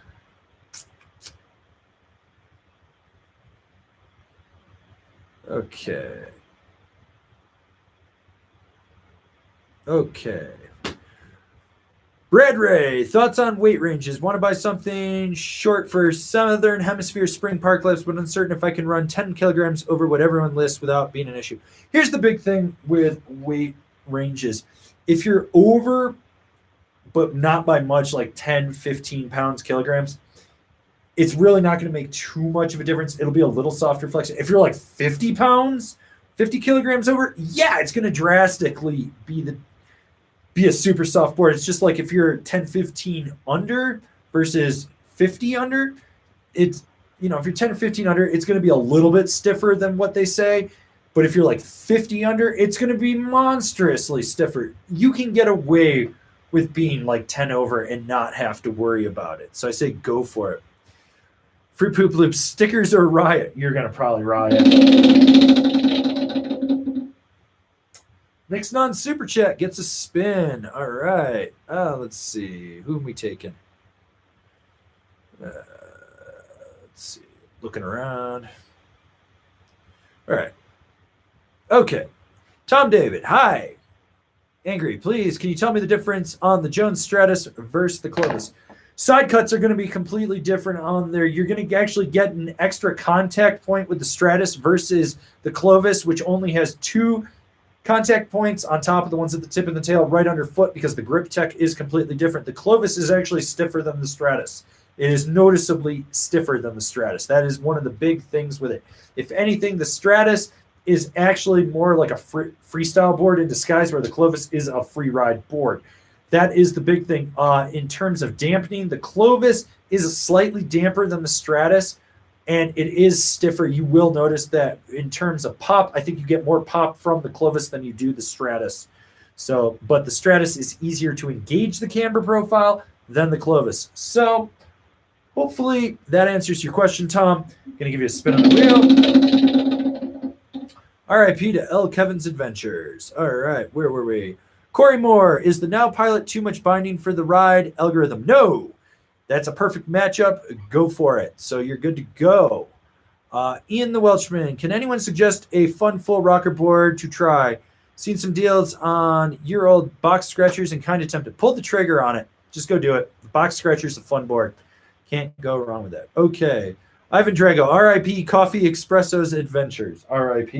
Okay. Brad Ray, thoughts on weight ranges? Want to buy something short for Southern Hemisphere spring park lifts, but uncertain if I can run 10 kilograms over what everyone lists without being an issue. Here's the big thing with weight ranges. If you're over, but not by much, like 10, 15 pounds, kilograms, it's really not going to make too much of a difference. It'll be a little softer flexion. If you're like 50 pounds, 50 kilograms over, yeah, it's going to drastically be a super soft board. It's just like if you're 10, 15 under versus 50 under, it's, if you're 10 or 15 under, it's going to be a little bit stiffer than what they say. But if you're like 50 under, it's going to be monstrously stiffer. You can get away with being like 10 over and not have to worry about it. So I say go for it. Free Poop Loop stickers or riot? You're going to probably riot. Next non-super chat gets a spin. All right. Let's see. Who am we taking? Let's see. Looking around. All right. Okay. Tom David. Hi. Angry. Please, can you tell me the difference on the Jones Stratus versus the Clovis? Side cuts are going to be completely different on there. You're going to actually get an extra contact point with the Stratus versus the Clovis, which only has 2 contact points on top of the ones at the tip and the tail right underfoot because the grip tech is completely different. The Clovis is actually stiffer than the Stratus. It is noticeably stiffer than the Stratus. That is one of the big things with it. If anything, the Stratus is actually more like a freestyle board in disguise, where the Clovis is a free ride board. That is the big thing. In terms of dampening, the Clovis is slightly damper than the Stratus, and it is stiffer. You will notice that in terms of pop, I think you get more pop from the Clovis than you do the Stratus. So, but the Stratus is easier to engage the camber profile than the Clovis. So hopefully that answers your question, Tom. I'm going to give you a spin on the wheel. RIP to L. Kevin's Adventures. All right, where were we? Corey Moore, is the Now Pilot too much binding for the ride algorithm? No. That's a perfect matchup. Go for it. So you're good to go. Ian the Welshman, can anyone suggest a fun full rocker board to try? Seen some deals on year-old box scratchers and kind of tempted. Pull the trigger on it. Just go do it. The box scratcher's a fun board. Can't go wrong with that. Okay. Ivan Drago, RIP Coffee Espresso's Adventures. RIP.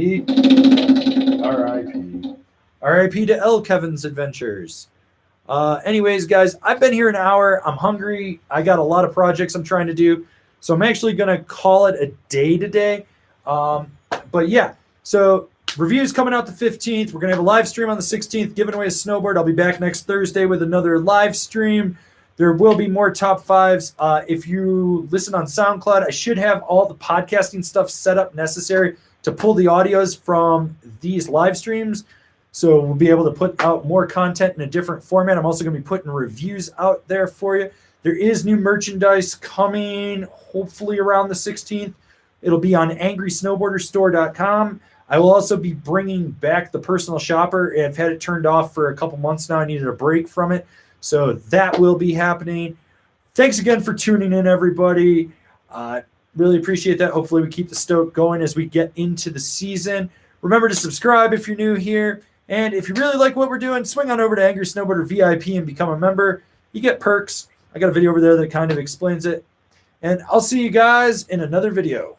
RIP. RIP to L. Kevin's Adventures. Anyways, guys, I've been here an hour. I'm hungry. I got a lot of projects I'm trying to do. So I'm actually going to call it a day today. But yeah, so reviews coming out the 15th. We're going to have a live stream on the 16th, giving away a snowboard. I'll be back next Thursday with another live stream. There will be more top fives. If you listen on SoundCloud, I should have all the podcasting stuff set up necessary to pull the audios from these live streams. So we'll be able to put out more content in a different format. I'm also going to be putting reviews out there for you. There is new merchandise coming, hopefully around the 16th. It'll be on angrysnowboarderstore.com. I will also be bringing back the personal shopper. I've had it turned off for a couple months now. I needed a break from it. So that will be happening. Thanks again for tuning in, everybody. Really appreciate that. Hopefully we keep the Stoke going as we get into the season. Remember to subscribe if you're new here. And if you really like what we're doing, swing on over to Angry Snowboarder VIP and become a member. You get perks. I got a video over there that kind of explains it. And I'll see you guys in another video.